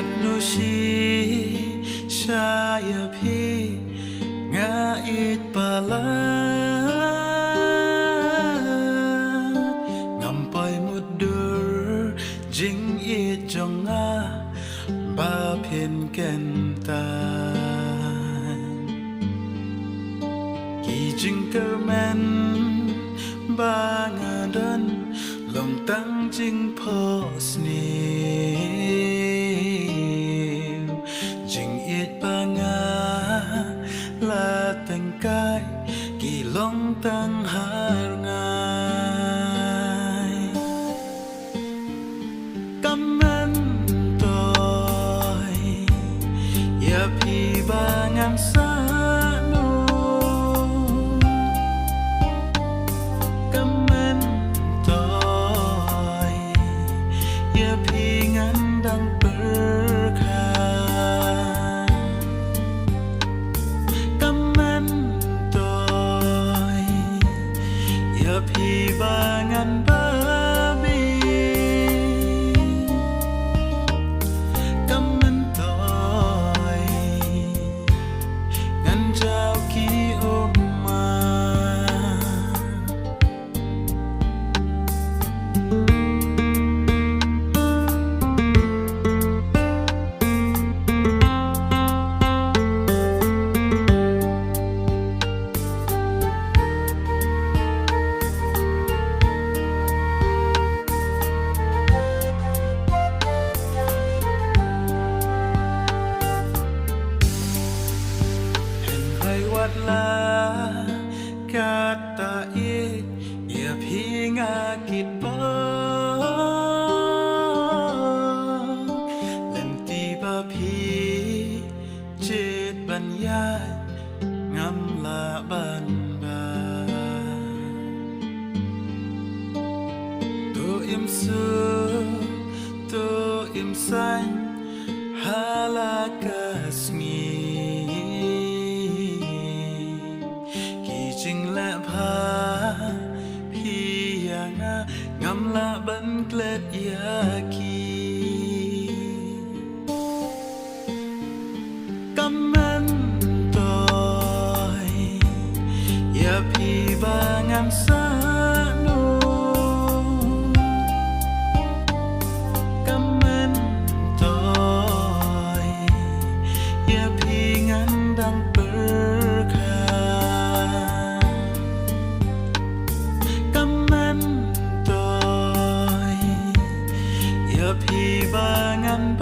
Nushi Shaya Pi Nga It Pala Ngampay Mudur Jing It Jonga Ba Pin Kentan Ki Jing Kermen Ba Nga Dun Lòng Tăng Jing Po Sni Kai kỳ long tăng har ngai cảm ơn tôi ya pi ba ngang xa nu cảm ơn tôi ya pi ngang đang Pi bangan babi Kamen toy Ngan jao ki oma La kata ik ya pinga kitpa lenti ba pi chet ban ya ngam la ban ba to im su to im san halakasmi Jing la pha pi ya nga ngam la ban klet ya ki cảm ơn tôi ya pi ba ngang xa nu cảm ơn tôi ya pi ngang đang Pi bangan